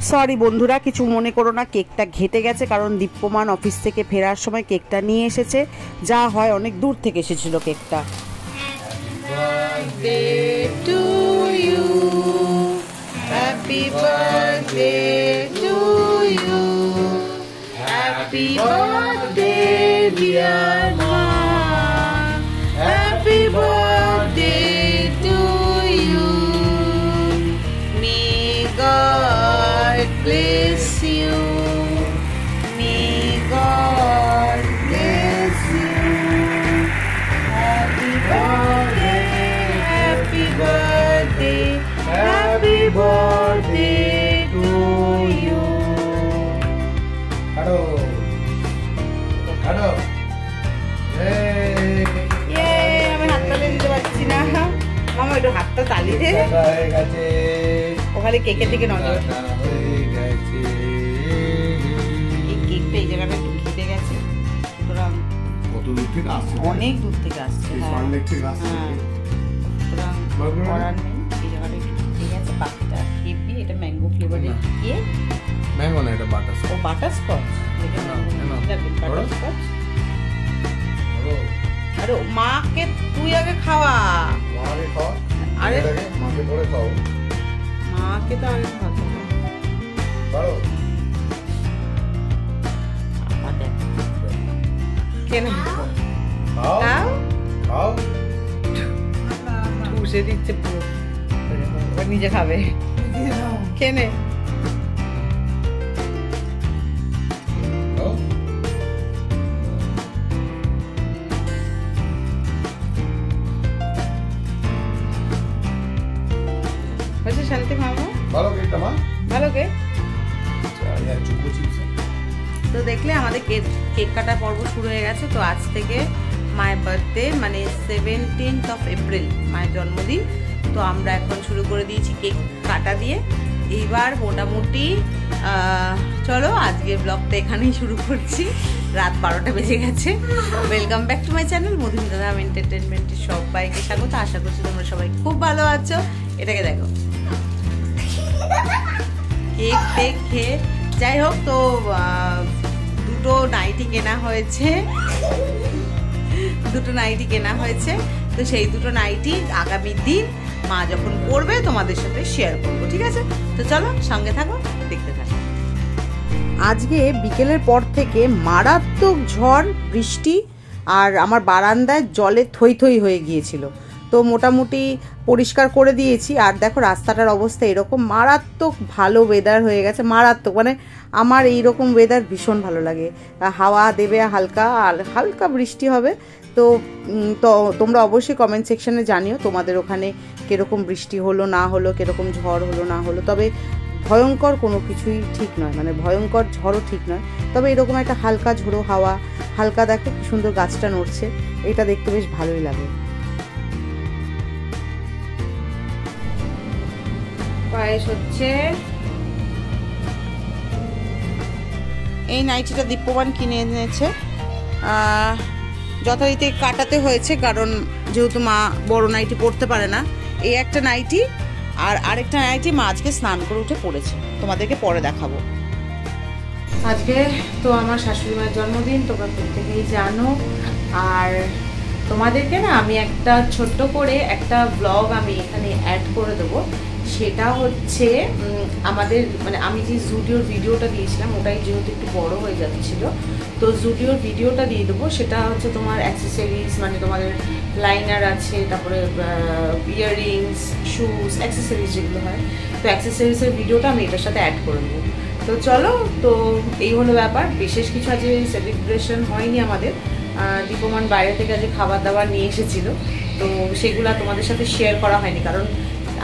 Sorry বন্ধুরা, কিছু মনে করো না, কেকটা ঘেটে গেছে, কারণ দীপ্যমান অফিস থেকে ফেরার সময় কেকটা নিয়ে এসেছে। যা হয় অনেক দূর থেকে এসেছিল কেকটা। Happy birthday to you. Happy birthday, dear mom. Happy birthday to you. May God bless you. May God bless you. Happy birthday, happy birthday, happy birthday to you. Hello. Hello. Yay, আমি হাতটা দিতে পারছি না। মামা একটু হাতটা চালিয়ে দে। হয়ে গেছে। ওখানে কেকের দিকে নজর। হয়ে গেছে। এই কেকটা এই জায়গাটা একটু ঘেটে গেছে। সুতরাং কত দূর থেকে আসছে? অনেক দূর থেকে আসছে। অনেক থেকে আসছে। সুতরাং করার নেই, এই জায়গাটা একটু ঘেটে গেছে। বাকিটা হেভি, এটা ম্যাঙ্গো ফ্লেভারের কেক। ম্যাঙ্গো না, এটা বাটারস্কচ। ও বাটারস্কচ। বাটারস্কচ। আরে মাকে তুই আগে খাওয়া। মাকে খাও। আরে মাকে পরে খাও। মাকে তো আগে খাওয়াতে হবে। পারো? কেন খাও। খাও? খাও। ঠুসে দিচ্ছে পুরো। ও নিজে খাবে। কেনে? খাও। হয়েছে শান্তি মামা? ভালো কেকটা মা? ভালো কেক? চুকো চিপস। তো দেখলে আমাদের কেক কাটা পর্ব শুরু হয়ে গেছে। তো আজ থেকে মায়ের বার্থডে, মানে 17th এপ্রিল মায়ের জন্মদিন। তো আমরা এখন শুরু করে দিয়েছি কেক কাটা দিয়ে। এইবার মোটামুটি চলো আজকে ব্লগটা এখানেই শুরু করছি। রাত 12টা বেজে গেছে। Welcome back to my channel Madhumita Dham এন্টারটেনমেন্টের সবাইকে স্বাগত। আশা করছি তোমরা সবাই খুব ভালো আছো। এটাকে দেখো, কেক টেক খেয়ে যাই হোক। তো দুটো নাইটি কেনা হয়েছে। তো সেই দুটো নাইটি আগামী দিন মা যখন পরবে তোমাদের সাথে শেয়ার করবো, ঠিক আছে? তো চলো সঙ্গে থাকো, দেখতে থাকো। আজকে বিকেলের পর থেকে মারাত্মক ঝড় বৃষ্টি, আর আমার বারান্দায় জলে থই থই হয়ে গিয়েছিল। তো মোটামুটি পরিষ্কার করে দিয়েছি। আর দেখো রাস্তাটার অবস্থা এরকম, মারাত্মক ভালো ওয়েদার হয়ে গেছে। মারাত্মক মানে আমার এইরকম ওয়েদার ভীষণ ভালো লাগে। হাওয়া দেবে হালকা, আর হালকা বৃষ্টি হবে। তো তোমরা অবশ্যই কমেন্ট সেকশনে জানিও তোমাদের ওখানে কীরকম বৃষ্টি হলো না হলো, কীরকম ঝড় হলো না হলো। তবে ভয়ঙ্কর কোনো কিছুই ঠিক নয়, মানে ভয়ঙ্কর ঝড়ও ঠিক নয়। তবে এরকম একটা হালকা ঝোড়ো হাওয়া, হালকা দেখো কি সুন্দর গাছটা নড়ছে, এটা দেখতে বেশ ভালোই লাগে। পায়েস হচ্ছে। এই নাইটিটা দীপ্যমান কিনে এনেছে, যথারীতি কাটাতে হয়েছে, কারণ যেহেতু মা বড় নাইটি পরতে পারে না। এই একটা নাইটি আর আরেকটা নাইটি মা আজকে স্নান করে উঠে পড়েছে, তোমাদেরকে পরে দেখাবো। আজকে তো আমার শাশুড়ি মায়ের জন্মদিন, তোমরা প্রত্যেকেই জানো। আর তোমাদেরকে না আমি একটা ছোট্ট করে একটা ব্লগ আমি এখানে অ্যাড করে দেবো। সেটা হচ্ছে আমাদের, মানে আমি যে জুডিওর ভিডিওটা দিয়েছিলাম ওটাই যেহেতু একটু বড় হয়ে যাচ্ছিল, তো জুডিওর ভিডিওটা দিয়ে দেবো। সেটা হচ্ছে তোমার অ্যাক্সেসরিজ, মানে তোমাদের লাইনার আছে, তারপরে ইয়াররিংস, শুজ, অ্যাক্সেসরিজ যেগুলো হয়, তো অ্যাক্সেসরিজের ভিডিওটা আমি এটার সাথে অ্যাড করে দেবো। তো চলো, তো এই হলো ব্যাপার। বিশেষ কিছু আজকে সেলিব্রেশন হয়নি আমাদের। দীপমান বাইরে থেকে আজকে খাবার দাবার নিয়ে এসেছিলো, তো সেগুলো তোমাদের সাথে শেয়ার করা হয়নি, কারণ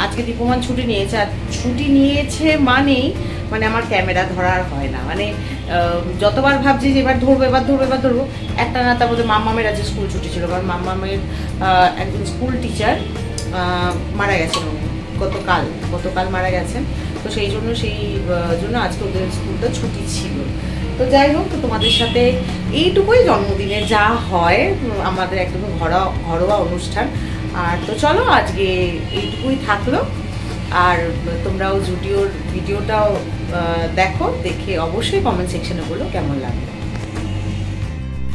আজকে দীপমান ছুটি নিয়েছে। আর ছুটি নিয়েছে মানে আমার ক্যামেরা ধরার হয় না, মানে যতবার ভাবছি যে এবার ধরবো একটা না। তার মধ্যে মাম্মামের আজকে স্কুল ছুটি ছিল, কারণ মাম্মামের একজন স্কুল টিচার মারা গেছেন, গতকাল মারা গেছেন। তো সেই জন্য আজকে ওদের স্কুলটা ছুটি ছিল। তো যাই হোক, তো তোমাদের সাথে এইটুকুই জন্মদিনে যা হয় আমাদের একদম ঘরোয়া অনুষ্ঠান। আর তো চলো আজকে এইটুকুই থাকলো। আর তোমরাও জুডিওর ভিডিওটাও দেখো, দেখে অবশ্যই কমেন্ট সেকশনে বলো কেমন লাগে।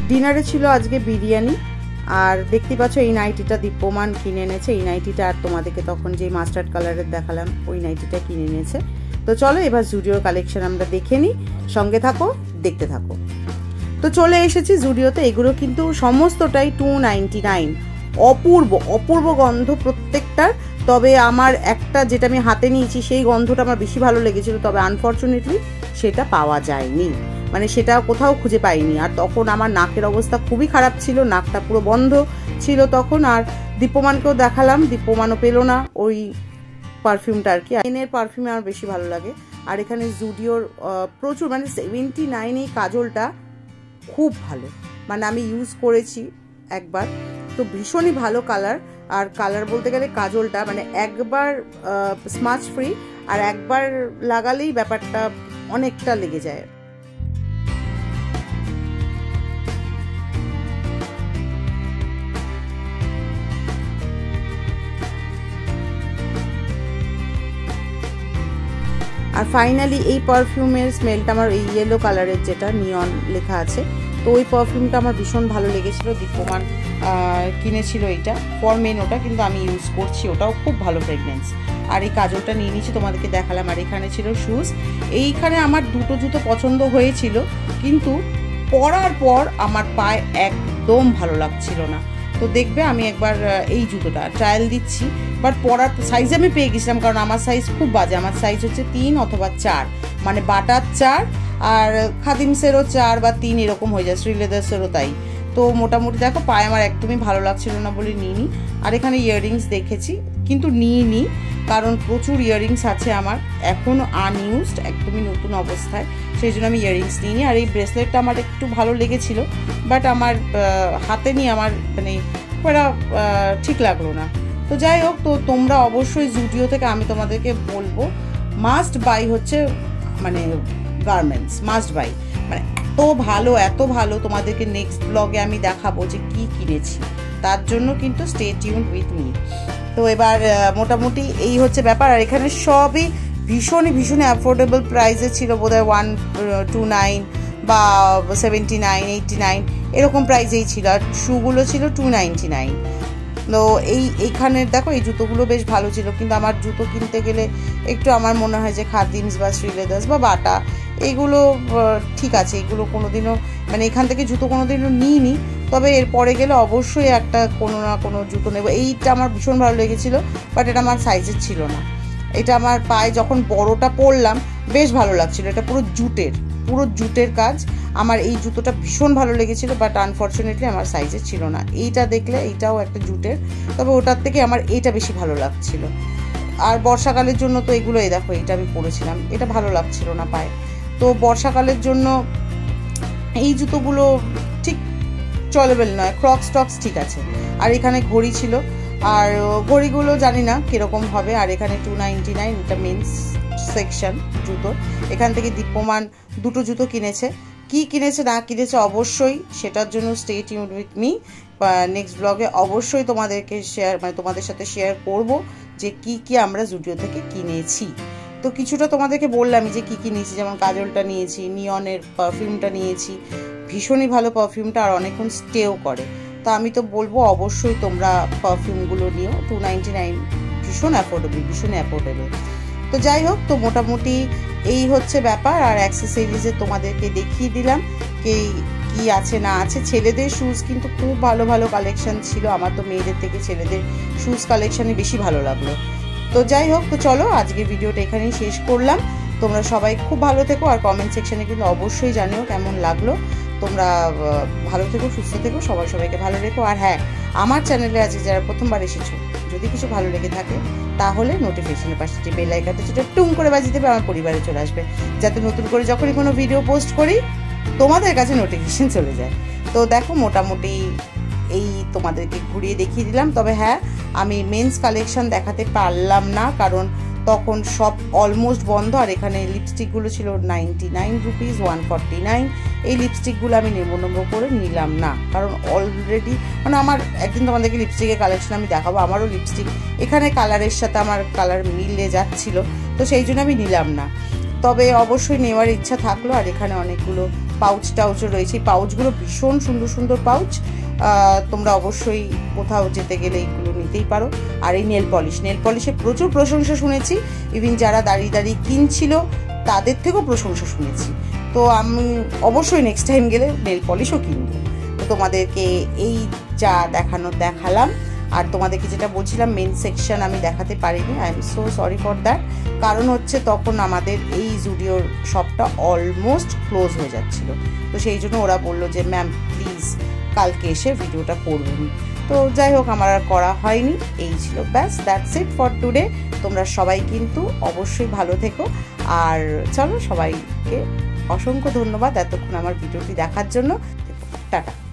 ডিনারে ছিল আজকে বিরিয়ানি, আর দেখতে পাচ্ছ এই নাইটিটা দীপ্যমান কিনে এনেছে। এই নাইটিটা আর তোমাদেরকে তখন যে মাস্টার্ড কালারের দেখালাম ওই নাইটিটা কিনে এনেছে। তো চলো এবার জুডিওর কালেকশন আমরা দেখে নিই, সঙ্গে থাকো, দেখতে থাকো। তো চলে এসেছি জুডিওতে। এগুলো কিন্তু সমস্তটাই 299। অপূর্ব অপূর্ব গন্ধ প্রত্যেকটার। তবে আমার একটা যেটা আমি হাতে নিয়েছি সেই গন্ধটা আমার বেশি ভালো লেগেছিল, তবে আনফর্চুনেটলি সেটা পাওয়া যায়নি, মানে সেটা কোথাও খুঁজে পাইনি। আর তখন আমার নাকের অবস্থা খুবই খারাপ ছিল, নাকটা পুরো বন্ধ ছিল তখন। আর দীপ্যমানকেও দেখালাম, দীপ্যমানও পেলো না ওই পারফিউমটা আর কি। এনের পারফিউম আমার বেশি ভালো লাগে। আর এখানে জুডিওর প্রচুর, মানে 79 এই কাজলটা খুব ভালো, মানে আমি ইউজ করেছি একবার, তো ভীষণই ভালো কালার। আর কালার বলতে গেলে কাজলটা মানে একবার স্মাচ ফ্রি, আর একবার লাগালেই ব্যাপারটা অনেকটা লেগে যায়। আর ফাইনালি এই পারফিউমের স্মেলটা আমার এই ইয়েলো কালারের যেটা নিয়ন লেখা আছে, তো ওই পারফিউমটা আমার ভীষণ ভালো লেগেছিলো। দীপ্যমান কিনেছিল এইটা ফর মেন, ওটা কিন্তু আমি ইউজ করছি, ওটাও খুব ভালো ফ্রেগনেন্স। আর এই কাজলটা নিয়ে নিয়েছি, তোমাদেরকে দেখালাম। আর এখানে ছিল শুজ। এইখানে আমার দুটো জুতো পছন্দ হয়েছিল, কিন্তু পরার পর আমার পায়ে একদম ভালো লাগছিল না। তো দেখবে আমি একবার এই জুতোটা ট্রায়াল দিচ্ছি, বাট পরার সাইজ আমি পেয়ে গেছিলাম, কারণ আমার সাইজ খুব বাজে। আমার সাইজ হচ্ছে 3 অথবা 4, মানে বাটার 4 আর খাদিমসেরও 4 বা 3 এরকম হয়ে যায়, শ্রীলেদার্সেরও তাই। তো মোটামুটি দেখো পায়ে আমার একদমই ভালো লাগছিল না বলে নিইনি। আর এখানে ইয়াররিংস দেখেছি, কিন্তু নিইনি, কারণ প্রচুর ইয়াররিংস আছে আমার এখনও আনইউজড, একদমই নতুন অবস্থায়, সেই জন্য আমি ইয়াররিংস নিইনি। আর এই ব্রেসলেটটা আমার একটু ভালো লেগেছিল, বাট আমার হাতে নিয়ে আমার মানে ওটা ঠিক লাগলো না। তো যাই হোক, তো তোমরা অবশ্যই জুডিও থেকে আমি তোমাদেরকে বলবো মাস্ট বাই হচ্ছে মানে গার্মেন্টস, মাস্ট বাই, মানে এত ভালো তোমাদেরকে নেক্সট ব্লগে আমি দেখাবো যে কি কিনেছি, তার জন্য কিন্তু স্টে টিউনড উইথ মি। তো এবার মোটামুটি এই হচ্ছে ব্যাপার। আর এখানে সবই ভীষণই অ্যাফোর্ডেবল প্রাইসে ছিল, বোধহয় 129 বা 79, 89 এরকম প্রাইসেই ছিল। আর শুগুলো ছিল 299। তো এইখানের দেখো এই জুতোগুলো বেশ ভালো ছিল, কিন্তু আমার জুতো কিনতে গেলে একটু আমার মনে হয় যে খাদিমস বা শ্রীলেদার্স বা বাটা এইগুলো ঠিক আছে, এগুলো কোনোদিনও মানে এখান থেকে জুতো কোনোদিনও নিইনি, তবে এরপরে গেলে অবশ্যই একটা কোনো না কোনো জুতো নেব। এইটা আমার ভীষণ ভালো লেগেছিলো, বাট এটা আমার সাইজের ছিল না। এটা আমার পায়ে যখন বড়টা পরলাম বেশ ভালো লাগছিল, এটা পুরো জুটের কাজ। আমার এই জুতোটা ভীষণ ভালো লেগেছিল, বাট আনফর্চুনেটলি আমার সাইজের ছিল না। এইটা দেখলে এইটাও একটা জুটের, তবে ওটার থেকে আমার এইটা বেশি ভালো লাগছিল। আর বর্ষাকালের জন্য তো এগুলো, এই দেখো এইটা আমি পরেছিলাম, এটা ভালো লাগছিল না পায়ে। তো বর্ষাকালের জন্য এই জুতোগুলো ঠিক চলেবেল নয়, ক্রক্স ঠিক আছে। আর এখানে ঘড়ি ছিল, আর ঘড়িগুলো জানি না কীরকম হবে। আর এখানে 299, এটা মেন্স সেকশন জুতো। এখান থেকে দীপ্যমান দুটো জুতো কিনেছে, কি কিনেছে না কিনেছে অবশ্যই সেটার জন্য stay tuned with me. Next ব্লগে অবশ্যই তোমাদেরকে তোমাদের সাথে শেয়ার করব যে কি আমরা জুডিও থেকে কিনেছি। তো কিছুটা তোমাদেরকে বললামই যে কি নিয়েছি, যেমন কাজলটা নিয়েছি, নিয়নের পারফিউমটা নিয়েছি, ভীষণই ভালো পারফিউমটা, আর অনেকক্ষণ স্টেও করে। তো আমি তো বলবো অবশ্যই তোমরা পারফিউমগুলো নিও, 299 ভীষণ অ্যাফোর্ডেবল। তো যাই হোক, তো মোটামুটি এই হচ্ছে ব্যাপার। আর অ্যাক্সেসরিজে তোমাদেরকে দেখিয়ে দিলাম কি আছে না আছে। ছেলেদের শুজ কিন্তু খুব ভালো কালেকশন ছিল, আমার তো মেয়েদের থেকে ছেলেদের শুজ কালেকশনই বেশি ভালো লাগলো। তো যাই হোক, তো চলো আজকের ভিডিওটা এখানেই শেষ করলাম। তোমরা সবাই খুব ভালো থেকো, আর কমেন্ট সেকশনে কিন্তু অবশ্যই জানিও কেমন লাগলো। তোমরা ভালো থেকো, সুস্থ থেকো, সবাইকে ভালো রেখো। আর হ্যাঁ, আমার চ্যানেলে আজকে যারা প্রথমবার এসেছো, যদি কিছু ভালো লেগে থাকে তাহলে নোটিফিকেশনের পাশে যে বেল আইকনটা সেটা টুং করে বাজিয়ে দেবে, আমার পরিবারে চলে আসবে, যাতে নতুন করে যখনই কোনো ভিডিও পোস্ট করি তোমাদের কাছে নোটিফিকেশন চলে যায়। তো দেখো মোটামুটি এই তোমাদেরকে ঘুরিয়ে দেখিয়ে দিলাম। তবে হ্যাঁ, আমি মেন্স কালেকশন দেখাতে পারলাম না, কারণ তখন সব অলমোস্ট বন্ধ। আর এখানে লিপস্টিকগুলো ছিল 99 রুপিস, 149। এই লিপস্টিকগুলো আমি নেবো করে নিলাম না, কারণ অলরেডি মানে আমার একদিন তোমাদেরকে লিপস্টিকের কালেকশন আমি দেখাবো। আমারও লিপস্টিক এখানে কালারের সাথে আমার কালার মিলে যাচ্ছিল, তো সেই জন্য আমি নিলাম না। তবে অবশ্যই নেওয়ার ইচ্ছা থাকলো। আর এখানে অনেকগুলো পাউচ টাউচও রয়েছে। এই পাউচগুলো ভীষণ সুন্দর সুন্দর পাউচ, তোমরা অবশ্যই কোথাও যেতে গেলে এইগুলো নিতেই পারো। আর এই নেল পলিশের প্রচুর প্রশংসা শুনেছি, ইভিন যারা দাঁড়িয়ে কিনছিল তাদের থেকেও প্রশংসা শুনেছি। তো আমি অবশ্যই নেক্সট টাইম গেলে নেল পলিশও কিনবো। তো তোমাদেরকে এই যা দেখালাম। আর তোমাদেরকে যেটা বলছিলাম মেন সেকশন আমি দেখাতে পারিনি, I am so sorry for that. কারণ হচ্ছে তখন আমাদের এই জুডিওর শপটা অলমোস্ট ক্লোজ হয়ে যাচ্ছিল। তো সেই জন্য ওরা বললো যে ম্যাম প্লিজ কালকে এসে ভিডিওটা করবেন। তো যাই হোক, আমার আর করা হয়নি। এই ছিল ব্যাস, দ্যাটস ইট ফর টুডে। তোমরা সবাই কিন্তু অবশ্যই ভালো থেকো। আর চলো, সবাইকে অসংখ্য ধন্যবাদ এতক্ষণ আমার ভিডিওটি দেখার জন্য। টাটা।